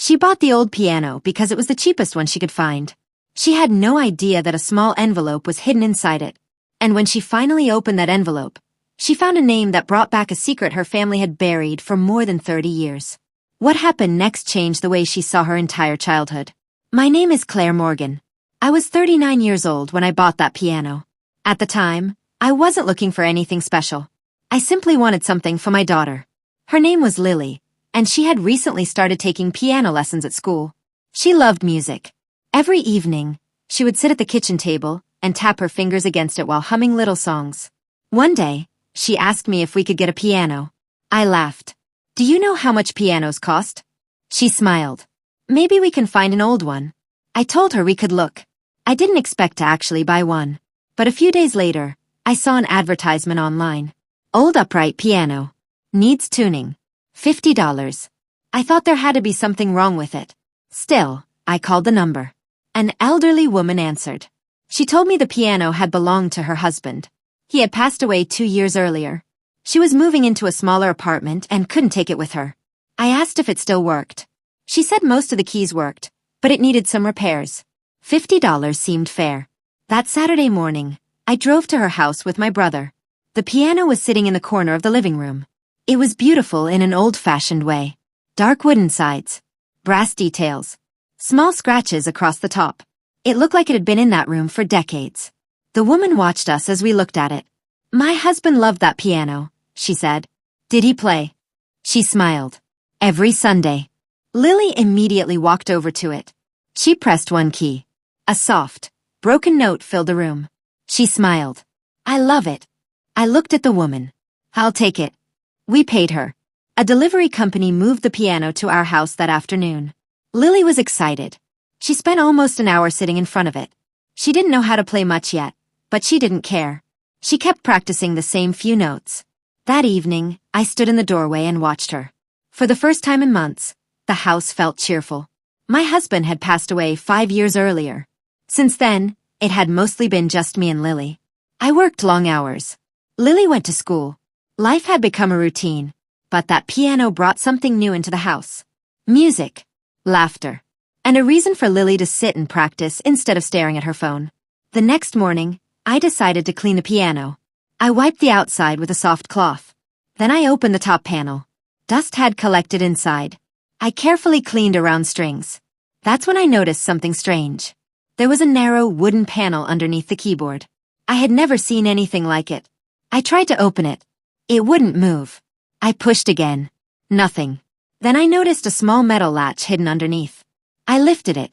She bought the old piano because it was the cheapest one she could find. She had no idea that a small envelope was hidden inside it. And when she finally opened that envelope, she found a name that brought back a secret her family had buried for more than 30 years. What happened next changed the way she saw her entire childhood. My name is Claire Morgan. I was 39 years old when I bought that piano. At the time, I wasn't looking for anything special. I simply wanted something for my daughter. Her name was Lily, and she had recently started taking piano lessons at school. She loved music. Every evening, she would sit at the kitchen table and tap her fingers against it while humming little songs. One day, she asked me if we could get a piano. I laughed. Do you know how much pianos cost? She smiled. Maybe we can find an old one. I told her we could look. I didn't expect to actually buy one. But a few days later, I saw an advertisement online. Old upright piano. Needs tuning. $50. I thought there had to be something wrong with it. Still, I called the number. An elderly woman answered. She told me the piano had belonged to her husband. He had passed away 2 years earlier. She was moving into a smaller apartment and couldn't take it with her. I asked if it still worked. She said most of the keys worked, but it needed some repairs. $50 seemed fair. That Saturday morning, I drove to her house with my brother. The piano was sitting in the corner of the living room. It was beautiful in an old-fashioned way. Dark wooden sides. Brass details. Small scratches across the top. It looked like it had been in that room for decades. The woman watched us as we looked at it. My husband loved that piano, she said. Did he play? She smiled. Every Sunday. Lily immediately walked over to it. She pressed one key. A soft, broken note filled the room. She smiled. I love it. I looked at the woman. I'll take it. We paid her. A delivery company moved the piano to our house that afternoon. Lily was excited. She spent almost an hour sitting in front of it. She didn't know how to play much yet, but she didn't care. She kept practicing the same few notes. That evening, I stood in the doorway and watched her. For the first time in months, the house felt cheerful. My husband had passed away 5 years earlier. Since then, it had mostly been just me and Lily. I worked long hours. Lily went to school. Life had become a routine, but that piano brought something new into the house. Music, laughter, and a reason for Lily to sit and practice instead of staring at her phone. The next morning, I decided to clean the piano. I wiped the outside with a soft cloth. Then I opened the top panel. Dust had collected inside. I carefully cleaned around strings. That's when I noticed something strange. There was a narrow wooden panel underneath the keyboard. I had never seen anything like it. I tried to open it. It wouldn't move. I pushed again. Nothing. Then I noticed a small metal latch hidden underneath. I lifted it.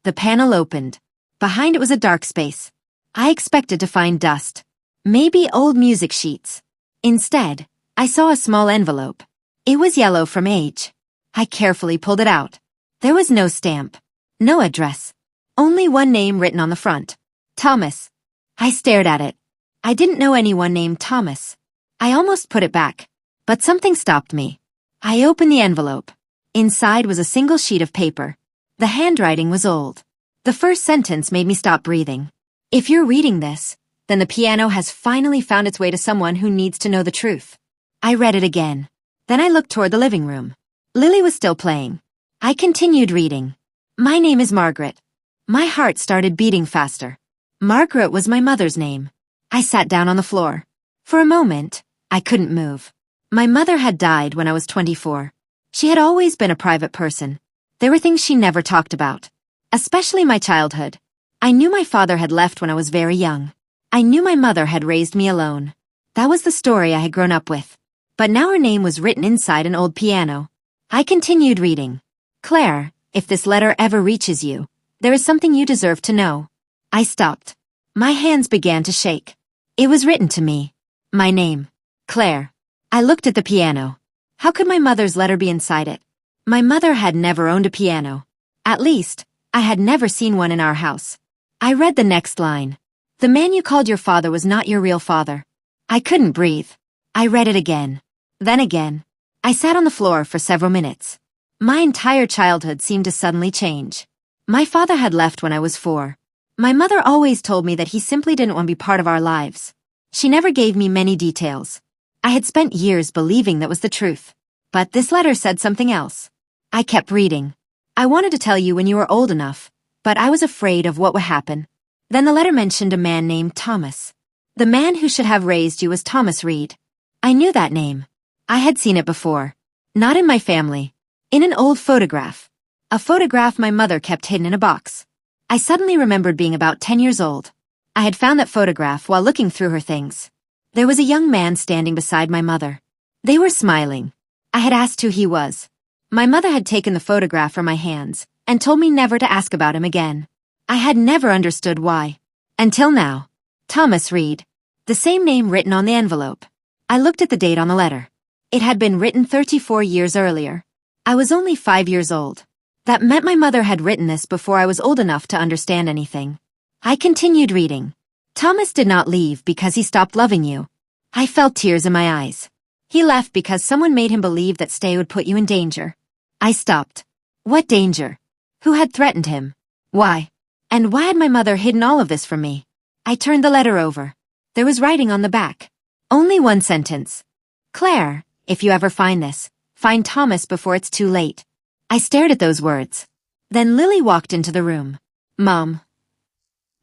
The panel opened. Behind it was a dark space. I expected to find dust. Maybe old music sheets. Instead, I saw a small envelope. It was yellow from age. I carefully pulled it out. There was no stamp. No address. Only one name written on the front. Thomas. I stared at it. I didn't know anyone named Thomas. I almost put it back. But something stopped me. I opened the envelope. Inside was a single sheet of paper. The handwriting was old. The first sentence made me stop breathing. If you're reading this, then the piano has finally found its way to someone who needs to know the truth. I read it again. Then I looked toward the living room. Lily was still playing. I continued reading. My name is Margaret. My heart started beating faster. Margaret was my mother's name. I sat down on the floor. For a moment, I couldn't move. My mother had died when I was 24. She had always been a private person. There were things she never talked about, especially my childhood. I knew my father had left when I was very young. I knew my mother had raised me alone. That was the story I had grown up with. But now her name was written inside an old piano. I continued reading. Claire, if this letter ever reaches you, there is something you deserve to know. I stopped. My hands began to shake. It was written to me. My name. Claire. I looked at the piano. How could my mother's letter be inside it? My mother had never owned a piano. At least, I had never seen one in our house. I read the next line. The man you called your father was not your real father. I couldn't breathe. I read it again. Then again. I sat on the floor for several minutes. My entire childhood seemed to suddenly change. My father had left when I was 4. My mother always told me that he simply didn't want to be part of our lives. She never gave me many details. I had spent years believing that was the truth. But this letter said something else. I kept reading. I wanted to tell you when you were old enough, but I was afraid of what would happen. Then the letter mentioned a man named Thomas. The man who should have raised you was Thomas Reed. I knew that name. I had seen it before. Not in my family. In an old photograph. A photograph my mother kept hidden in a box. I suddenly remembered being about 10 years old. I had found that photograph while looking through her things. There was a young man standing beside my mother. They were smiling. I had asked who he was. My mother had taken the photograph from my hands and told me never to ask about him again. I had never understood why. Until now. Thomas Reed. The same name written on the envelope. I looked at the date on the letter. It had been written 34 years earlier. I was only 5 years old. That meant my mother had written this before I was old enough to understand anything. I continued reading. Thomas did not leave because he stopped loving you. I felt tears in my eyes. He left because someone made him believe that stay would put you in danger. I stopped. What danger? Who had threatened him? Why? And why had my mother hidden all of this from me? I turned the letter over. There was writing on the back. Only one sentence. Claire, if you ever find this, find Thomas before it's too late. I stared at those words. Then Lily walked into the room. Mom.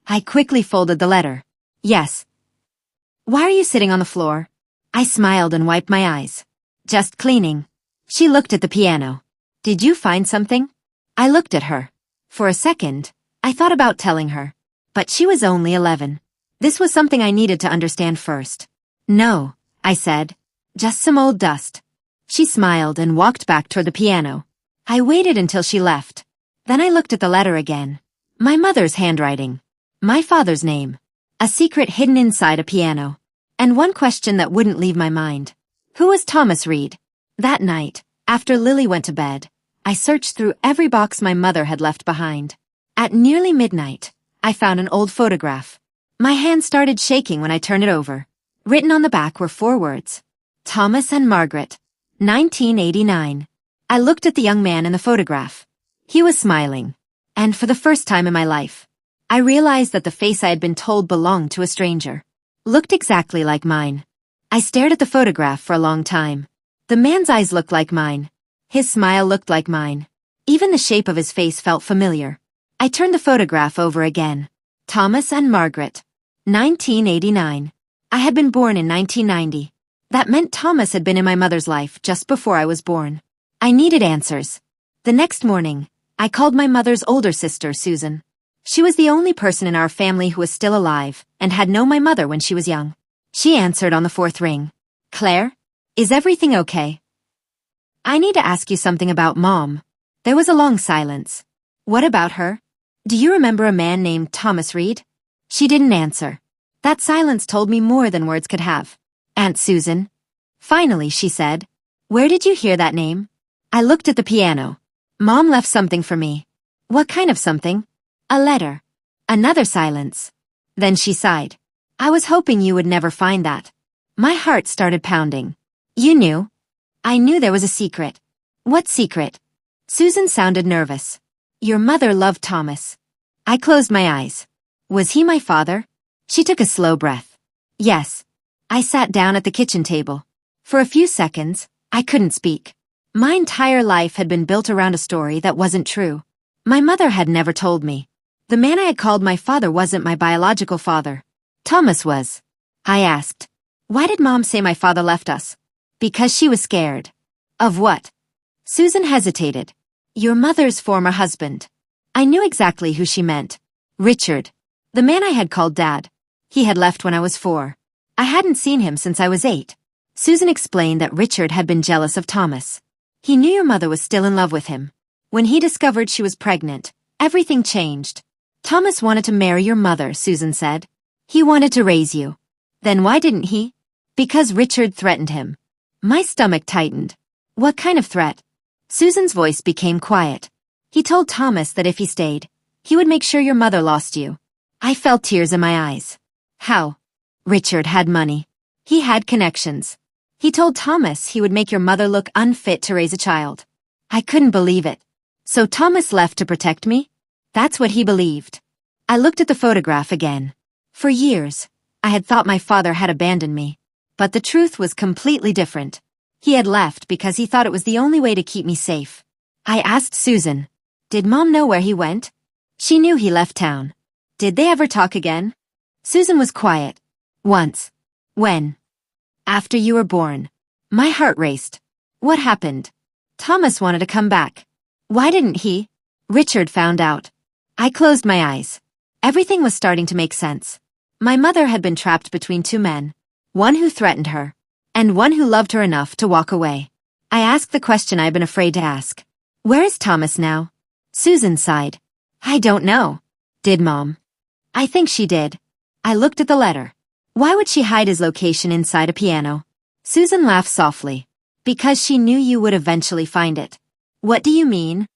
I quickly folded the letter. Yes. Why are you sitting on the floor? I smiled and wiped my eyes. Just cleaning. She looked at the piano. Did you find something? I looked at her. For a second, I thought about telling her. But she was only 11. This was something I needed to understand first. No, I said. Just some old dust. She smiled and walked back toward the piano. I waited until she left. Then I looked at the letter again. My mother's handwriting. My father's name. A secret hidden inside a piano. And one question that wouldn't leave my mind. Who was Thomas Reed? That night, after Lily went to bed, I searched through every box my mother had left behind. At nearly midnight, I found an old photograph. My hand started shaking when I turned it over. Written on the back were 4 words. Thomas and Margaret. 1989. I looked at the young man in the photograph. He was smiling. And for the first time in my life, I realized that the face I had been told belonged to a stranger looked exactly like mine. I stared at the photograph for a long time. The man's eyes looked like mine. His smile looked like mine. Even the shape of his face felt familiar. I turned the photograph over again. Thomas and Margaret. 1989. I had been born in 1990. That meant Thomas had been in my mother's life just before I was born. I needed answers. The next morning, I called my mother's older sister, Susan. She was the only person in our family who was still alive and had known my mother when she was young. She answered on the 4th ring. Claire, is everything okay? I need to ask you something about Mom. There was a long silence. What about her? Do you remember a man named Thomas Reed? She didn't answer. That silence told me more than words could have. Aunt Susan. Finally, she said. Where did you hear that name? I looked at the piano. Mom left something for me. What kind of something? A letter. Another silence. Then she sighed. I was hoping you would never find that. My heart started pounding. You knew. I knew there was a secret. What secret? Susan sounded nervous. Your mother loved Thomas. I closed my eyes. Was he my father? She took a slow breath. Yes. I sat down at the kitchen table. For a few seconds, I couldn't speak. My entire life had been built around a story that wasn't true. My mother had never told me. The man I had called my father wasn't my biological father. Thomas was. I asked. Why did Mom say my father left us? Because she was scared. Of what? Susan hesitated. Your mother's former husband. I knew exactly who she meant. Richard. The man I had called Dad. He had left when I was 4. I hadn't seen him since I was 8. Susan explained that Richard had been jealous of Thomas. He knew your mother was still in love with him. When he discovered she was pregnant, everything changed. Thomas wanted to marry your mother, Susan said. He wanted to raise you. Then why didn't he? Because Richard threatened him. My stomach tightened. What kind of threat? Susan's voice became quiet. He told Thomas that if he stayed, he would make sure your mother lost you. I felt tears in my eyes. How? Richard had money. He had connections. He told Thomas he would make your mother look unfit to raise a child. I couldn't believe it. So Thomas left to protect me? That's what he believed. I looked at the photograph again. For years, I had thought my father had abandoned me. But the truth was completely different. He had left because he thought it was the only way to keep me safe. I asked Susan, Did Mom know where he went? She knew he left town. Did they ever talk again? Susan was quiet. Once. When? After you were born. My heart raced. What happened? Thomas wanted to come back. Why didn't he? Richard found out. I closed my eyes. Everything was starting to make sense. My mother had been trapped between two men, one who threatened her, and one who loved her enough to walk away. I asked the question I'd been afraid to ask. Where is Thomas now? Susan sighed. I don't know. Did Mom? I think she did. I looked at the letter. Why would she hide his location inside a piano? Susan laughed softly. Because she knew you would eventually find it. What do you mean?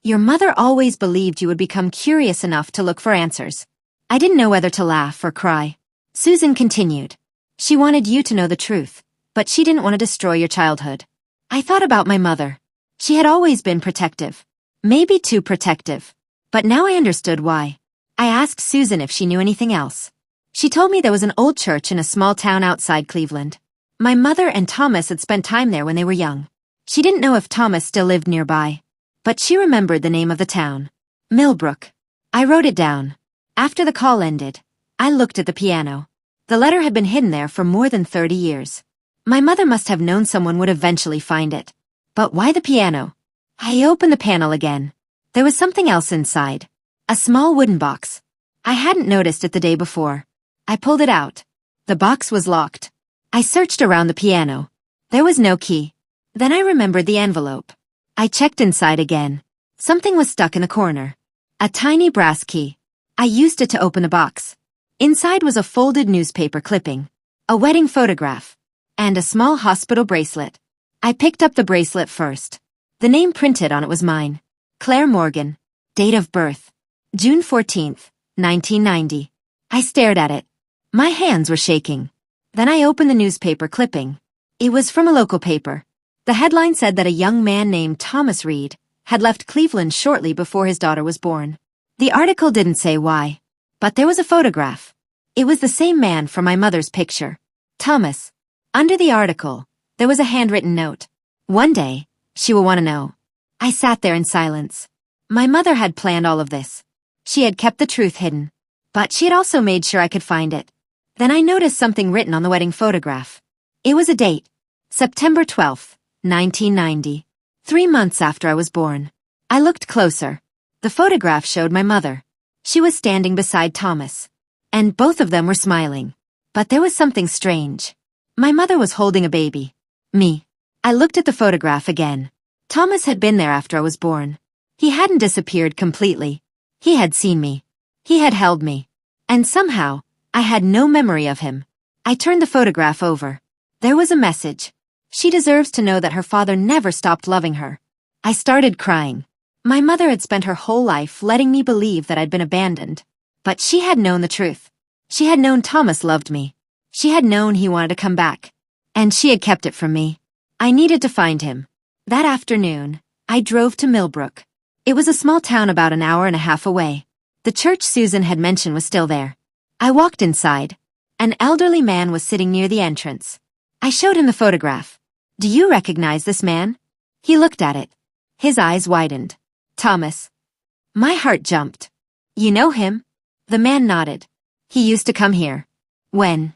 Your mother always believed you would become curious enough to look for answers. I didn't know whether to laugh or cry. Susan continued. She wanted you to know the truth, but she didn't want to destroy your childhood. I thought about my mother. She had always been protective. Maybe too protective. But now I understood why. I asked Susan if she knew anything else. She told me there was an old church in a small town outside Cleveland. My mother and Thomas had spent time there when they were young. She didn't know if Thomas still lived nearby. But she remembered the name of the town. Millbrook. I wrote it down. After the call ended, I looked at the piano. The letter had been hidden there for more than 30 years. My mother must have known someone would eventually find it. But why the piano? I opened the panel again. There was something else inside. A small wooden box. I hadn't noticed it the day before. I pulled it out. The box was locked. I searched around the piano. There was no key. Then I remembered the envelope. I checked inside again. Something was stuck in a corner. A tiny brass key. I used it to open the box. Inside was a folded newspaper clipping, a wedding photograph, and a small hospital bracelet. I picked up the bracelet first. The name printed on it was mine. Claire Morgan. Date of birth. June 14th, 1990. I stared at it. My hands were shaking. Then I opened the newspaper clipping. It was from a local paper. The headline said that a young man named Thomas Reed had left Cleveland shortly before his daughter was born. The article didn't say why, but there was a photograph. It was the same man from my mother's picture. Thomas. Under the article, there was a handwritten note. One day, she will want to know. I sat there in silence. My mother had planned all of this. She had kept the truth hidden, but she had also made sure I could find it. Then I noticed something written on the wedding photograph. It was a date. September 12th, 1990. 3 months after I was born. I looked closer. The photograph showed my mother. She was standing beside Thomas. And both of them were smiling. But there was something strange. My mother was holding a baby. Me. I looked at the photograph again. Thomas had been there after I was born. He hadn't disappeared completely. He had seen me. He had held me. And somehow, I had no memory of him. I turned the photograph over. There was a message. She deserves to know that her father never stopped loving her. I started crying. My mother had spent her whole life letting me believe that I'd been abandoned. But she had known the truth. She had known Thomas loved me. She had known he wanted to come back. And she had kept it from me. I needed to find him. That afternoon, I drove to Millbrook. It was a small town about an hour and a half away. The church Susan had mentioned was still there. I walked inside. An elderly man was sitting near the entrance. I showed him the photograph. Do you recognize this man? He looked at it. His eyes widened. Thomas. My heart jumped. You know him? The man nodded. He used to come here. When?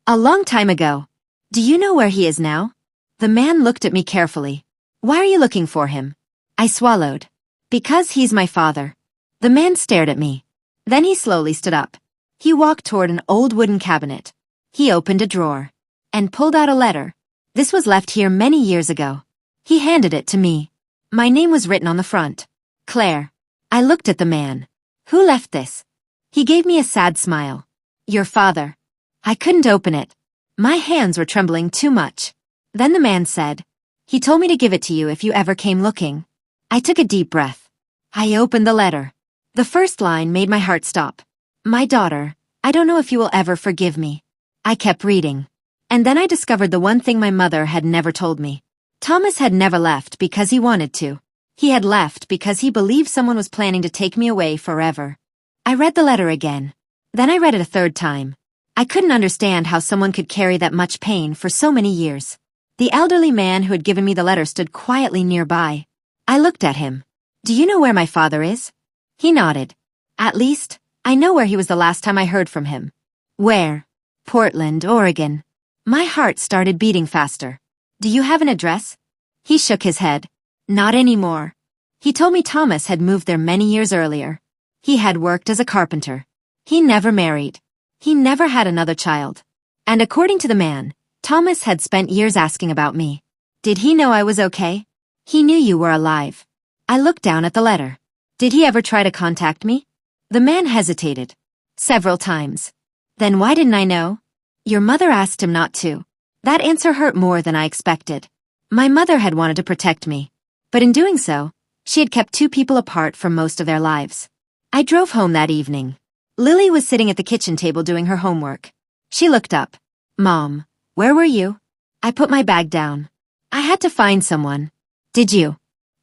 A long time ago. Do you know where he is now? The man looked at me carefully. Why are you looking for him? I swallowed. Because he's my father. The man stared at me. Then he slowly stood up. He walked toward an old wooden cabinet. He opened a drawer and pulled out a letter. This was left here many years ago. He handed it to me. My name was written on the front. Claire. I looked at the man. Who left this? He gave me a sad smile. Your father. I couldn't open it. My hands were trembling too much. Then the man said, he told me to give it to you if you ever came looking. I took a deep breath. I opened the letter. The first line made my heart stop. My daughter, I don't know if you will ever forgive me. I kept reading. And then I discovered the one thing my mother had never told me. Thomas had never left because he wanted to. He had left because he believed someone was planning to take me away forever. I read the letter again. Then I read it a third time. I couldn't understand how someone could carry that much pain for so many years. The elderly man who had given me the letter stood quietly nearby. I looked at him. Do you know where my father is? He nodded. At least, I know where he was the last time I heard from him. Where? Portland, Oregon. My heart started beating faster. Do you have an address? He shook his head. Not anymore. He told me Thomas had moved there many years earlier. He had worked as a carpenter. He never married. He never had another child. And according to the man, Thomas had spent years asking about me. Did he know I was okay? He knew you were alive. I looked down at the letter. Did he ever try to contact me? The man hesitated. Several times. Then why didn't I know? Your mother asked him not to. That answer hurt more than I expected. My mother had wanted to protect me. But in doing so, she had kept two people apart for most of their lives. I drove home that evening. Lily was sitting at the kitchen table doing her homework. She looked up. Mom, where were you? I put my bag down. I had to find someone. Did you?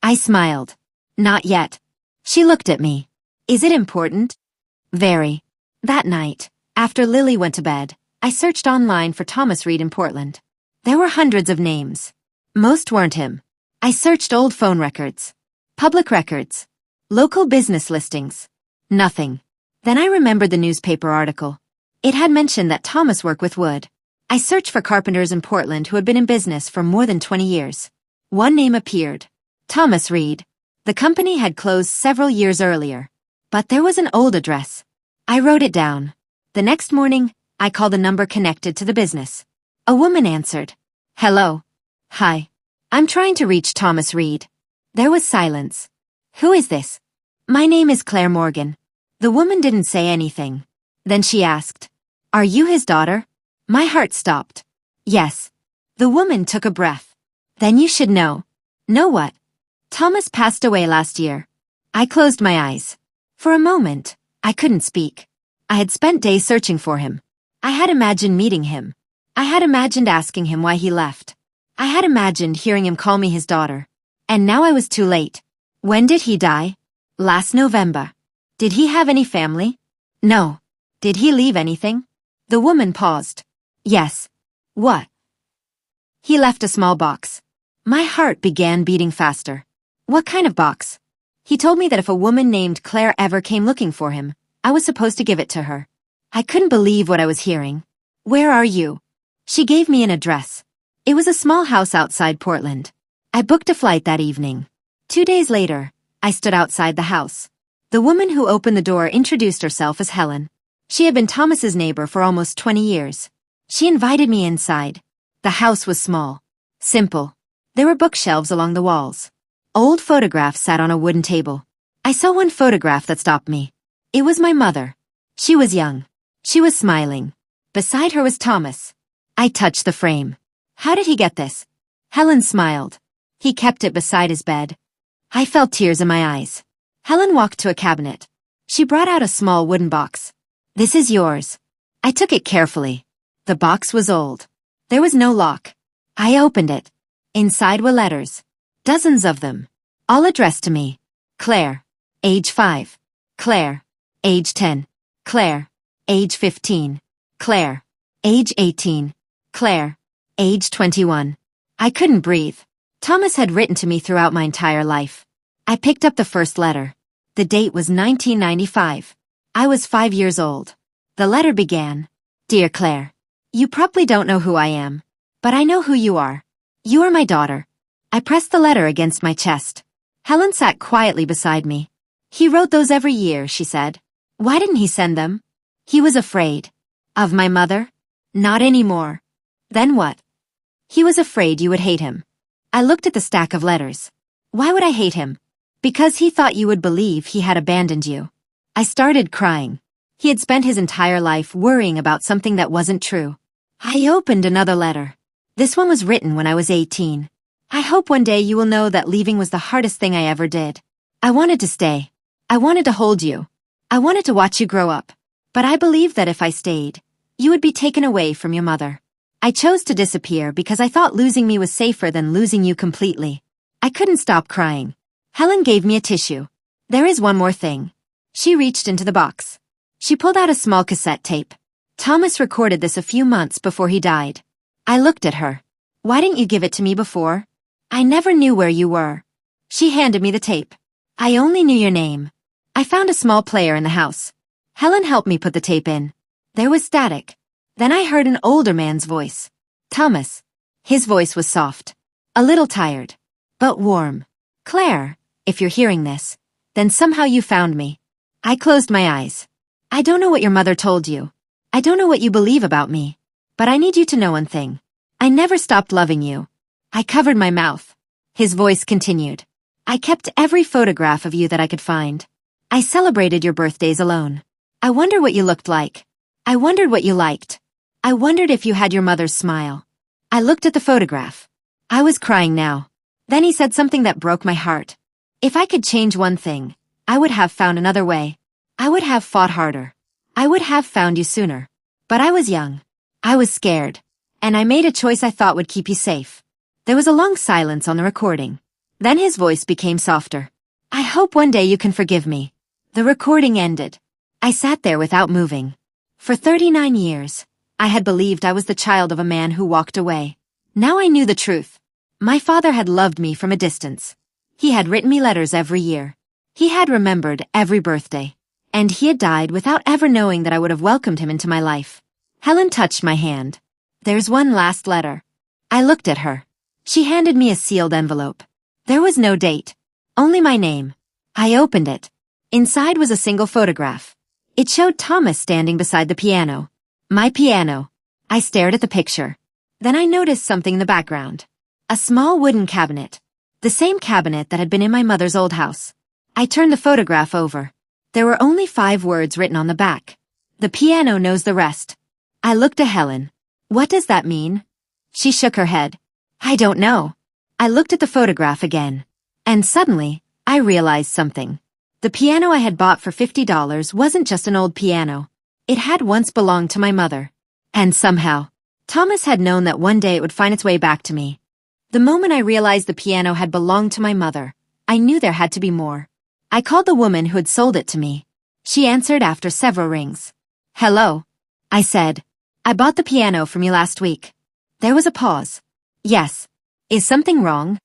I smiled. Not yet. She looked at me. Is it important? Very. That night, after Lily went to bed, I searched online for Thomas Reed in Portland. There were hundreds of names. Most weren't him. I searched old phone records, public records, local business listings. Nothing. Then I remembered the newspaper article. It had mentioned that Thomas worked with wood. I searched for carpenters in Portland who had been in business for more than 20 years. One name appeared. Thomas Reed. The company had closed several years earlier. But there was an old address. I wrote it down. The next morning, I called the number connected to the business. A woman answered. Hello. Hi. I'm trying to reach Thomas Reed. There was silence. Who is this? My name is Claire Morgan. The woman didn't say anything. Then she asked, Are you his daughter? My heart stopped. Yes. The woman took a breath. Then you should know. Know what? Thomas passed away last year. I closed my eyes. For a moment, I couldn't speak. I had spent days searching for him. I had imagined meeting him. I had imagined asking him why he left. I had imagined hearing him call me his daughter. And now I was too late. When did he die? Last November. Did he have any family? No. Did he leave anything? The woman paused. Yes. What? He left a small box. My heart began beating faster. What kind of box? He told me that if a woman named Claire ever came looking for him, I was supposed to give it to her. I couldn't believe what I was hearing. Where are you? She gave me an address. It was a small house outside Portland. I booked a flight that evening. 2 days later, I stood outside the house. The woman who opened the door introduced herself as Helen. She had been Thomas's neighbor for almost 20 years. She invited me inside. The house was small. Simple. There were bookshelves along the walls. Old photographs sat on a wooden table. I saw one photograph that stopped me. It was my mother. She was young. She was smiling. Beside her was Thomas. I touched the frame. How did he get this? Helen smiled. He kept it beside his bed. I felt tears in my eyes. Helen walked to a cabinet. She brought out a small wooden box. This is yours. I took it carefully. The box was old. There was no lock. I opened it. Inside were letters. Dozens of them. All addressed to me. Claire. Age 5. Claire. Age 10. Claire. Age 15. Claire. Age 18. Claire. Age 21. I couldn't breathe. Thomas had written to me throughout my entire life. I picked up the first letter. The date was 1995. I was 5 years old. The letter began, Dear Claire, you probably don't know who I am, but I know who you are. You are my daughter. I pressed the letter against my chest. Helen sat quietly beside me. He wrote those every year, she said. Why didn't he send them? He was afraid. Of my mother? Not anymore. Then what? He was afraid you would hate him. I looked at the stack of letters. Why would I hate him? Because he thought you would believe he had abandoned you. I started crying. He had spent his entire life worrying about something that wasn't true. I opened another letter. This one was written when I was 18. I hope one day you will know that leaving was the hardest thing I ever did. I wanted to stay. I wanted to hold you. I wanted to watch you grow up. But I believed that if I stayed, you would be taken away from your mother. I chose to disappear because I thought losing me was safer than losing you completely. I couldn't stop crying. Helen gave me a tissue. There is one more thing. She reached into the box. She pulled out a small cassette tape. Thomas recorded this a few months before he died. I looked at her. Why didn't you give it to me before? I never knew where you were. She handed me the tape. I only knew your name. I found a small player in the house. Helen helped me put the tape in. There was static. Then I heard an older man's voice. Thomas. His voice was soft. A little tired. But warm. Claire, if you're hearing this, then somehow you found me. I closed my eyes. I don't know what your mother told you. I don't know what you believe about me. But I need you to know one thing. I never stopped loving you. I covered my mouth. His voice continued. I kept every photograph of you that I could find. I celebrated your birthdays alone. I wondered what you looked like. I wondered what you liked. I wondered if you had your mother's smile. I looked at the photograph. I was crying now. Then he said something that broke my heart. If I could change one thing, I would have found another way. I would have fought harder. I would have found you sooner. But I was young. I was scared. And I made a choice I thought would keep you safe. There was a long silence on the recording. Then his voice became softer. I hope one day you can forgive me. The recording ended. I sat there without moving. For 39 years, I had believed I was the child of a man who walked away. Now I knew the truth. My father had loved me from a distance. He had written me letters every year. He had remembered every birthday. And he had died without ever knowing that I would have welcomed him into my life. Helen touched my hand. There's one last letter. I looked at her. She handed me a sealed envelope. There was no date. Only my name. I opened it. Inside was a single photograph. It showed Thomas standing beside the piano. My piano. I stared at the picture. Then I noticed something in the background. A small wooden cabinet. The same cabinet that had been in my mother's old house. I turned the photograph over. There were only 5 words written on the back. The piano knows the rest. I looked at Helen. What does that mean? She shook her head. I don't know. I looked at the photograph again. And suddenly, I realized something. The piano I had bought for $50 wasn't just an old piano. It had once belonged to my mother. And somehow, Thomas had known that one day it would find its way back to me. The moment I realized the piano had belonged to my mother, I knew there had to be more. I called the woman who had sold it to me. She answered after several rings. Hello, I said. I bought the piano from you last week. There was a pause. Yes. Is something wrong?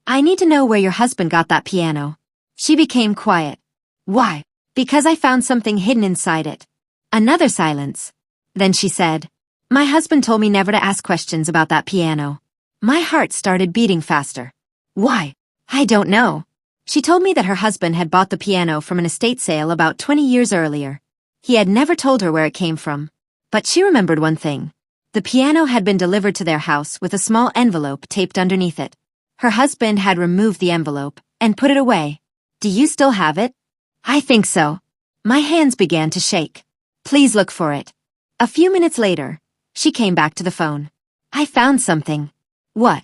I need to know where your husband got that piano. She became quiet. Why? Because I found something hidden inside it. Another silence. Then she said, my husband told me never to ask questions about that piano. My heart started beating faster. Why? I don't know. She told me that her husband had bought the piano from an estate sale about 20 years earlier. He had never told her where it came from. But she remembered one thing. The piano had been delivered to their house with a small envelope taped underneath it. Her husband had removed the envelope and put it away. Do you still have it? I think so. My hands began to shake. Please look for it. A few minutes later, she came back to the phone. I found something. What?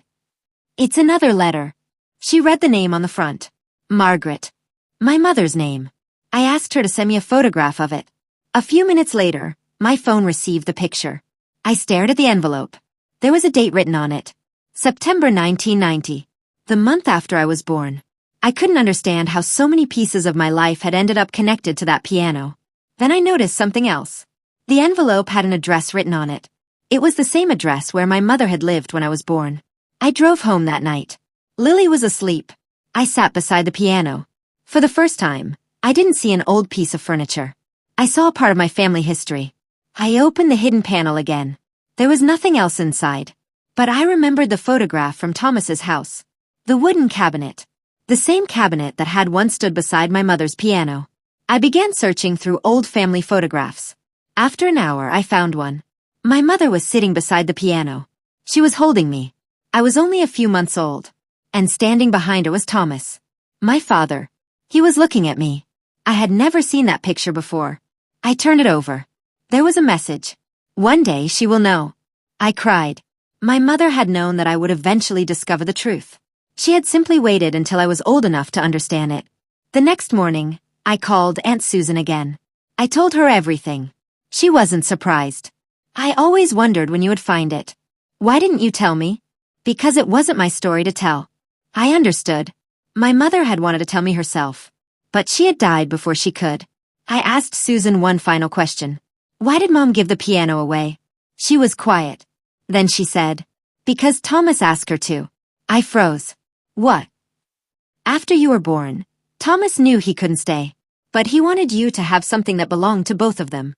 It's another letter. She read the name on the front. Margaret. My mother's name. I asked her to send me a photograph of it. A few minutes later, my phone received the picture. I stared at the envelope. There was a date written on it. September 1990. The month after I was born. I couldn't understand how so many pieces of my life had ended up connected to that piano. Then I noticed something else. The envelope had an address written on it. It was the same address where my mother had lived when I was born. I drove home that night. Lily was asleep. I sat beside the piano. For the first time, I didn't see an old piece of furniture. I saw a part of my family history. I opened the hidden panel again. There was nothing else inside. But I remembered the photograph from Thomas's house. The wooden cabinet. The same cabinet that had once stood beside my mother's piano. I began searching through old family photographs. After an hour, I found one. My mother was sitting beside the piano. She was holding me. I was only a few months old. And standing behind her was Thomas. My father. He was looking at me. I had never seen that picture before. I turned it over. There was a message. One day she will know. I cried. My mother had known that I would eventually discover the truth. She had simply waited until I was old enough to understand it. The next morning, I called Aunt Susan again. I told her everything. She wasn't surprised. I always wondered when you would find it. Why didn't you tell me? Because it wasn't my story to tell. I understood. My mother had wanted to tell me herself. But she had died before she could. I asked Susan one final question. Why did Mom give the piano away? She was quiet. Then she said, because Thomas asked her to. I froze. What? After you were born, Thomas knew he couldn't stay, but he wanted you to have something that belonged to both of them.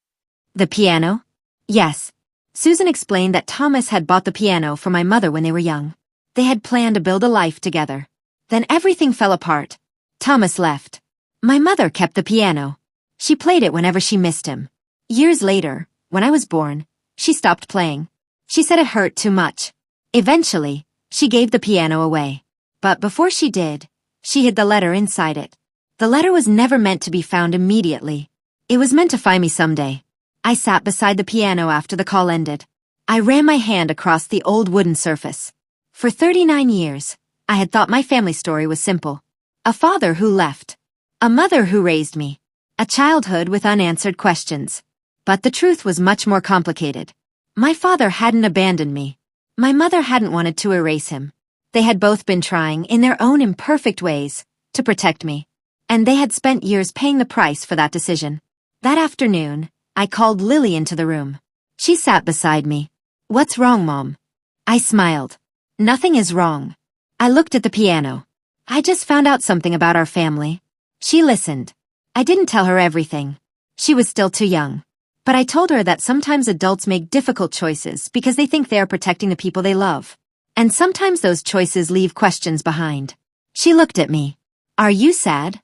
The piano? Yes. Susan explained that Thomas had bought the piano for my mother when they were young. They had planned to build a life together. Then everything fell apart. Thomas left. My mother kept the piano. She played it whenever she missed him. Years later, when I was born, she stopped playing. She said it hurt too much. Eventually, she gave the piano away. But before she did, she hid the letter inside it. The letter was never meant to be found immediately. It was meant to find me someday. I sat beside the piano after the call ended. I ran my hand across the old wooden surface. For 39 years, I had thought my family story was simple. A father who left. A mother who raised me. A childhood with unanswered questions. But the truth was much more complicated. My father hadn't abandoned me. My mother hadn't wanted to erase him. They had both been trying, in their own imperfect ways, to protect me. And they had spent years paying the price for that decision. That afternoon, I called Lily into the room. She sat beside me. "What's wrong, Mom?" I smiled. "Nothing is wrong." I looked at the piano. "I just found out something about our family." She listened. I didn't tell her everything. She was still too young. But I told her that sometimes adults make difficult choices because they think they are protecting the people they love. And sometimes those choices leave questions behind. She looked at me. "Are you sad?"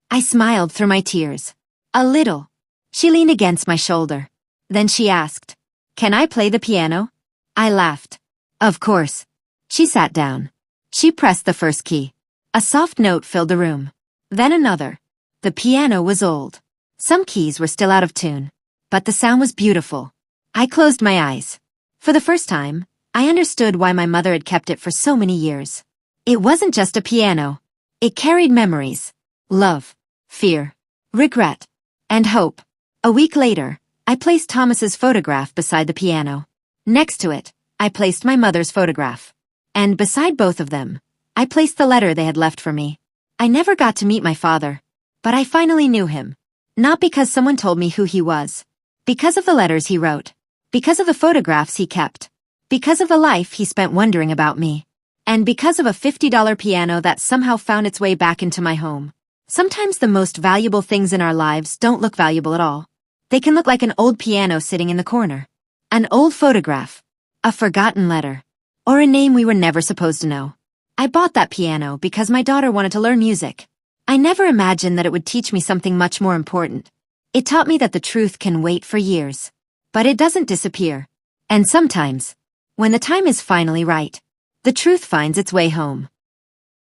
I smiled through my tears. "A little." She leaned against my shoulder. Then she asked, "Can I play the piano?" I laughed. "Of course." She sat down. She pressed the first key. A soft note filled the room. Then another. The piano was old. Some keys were still out of tune. But the sound was beautiful. I closed my eyes. For the first time, I understood why my mother had kept it for so many years. It wasn't just a piano. It carried memories. Love. Fear. Regret. And hope. A week later, I placed Thomas's photograph beside the piano. Next to it, I placed my mother's photograph. And beside both of them, I placed the letter they had left for me. I never got to meet my father. But I finally knew him. Not because someone told me who he was. Because of the letters he wrote. Because of the photographs he kept. Because of the life he spent wondering about me. And because of a $50 piano that somehow found its way back into my home. Sometimes the most valuable things in our lives don't look valuable at all. They can look like an old piano sitting in the corner. An old photograph. A forgotten letter. Or a name we were never supposed to know. I bought that piano because my daughter wanted to learn music. I never imagined that it would teach me something much more important. It taught me that the truth can wait for years. But it doesn't disappear. And sometimes, when the time is finally right, the truth finds its way home.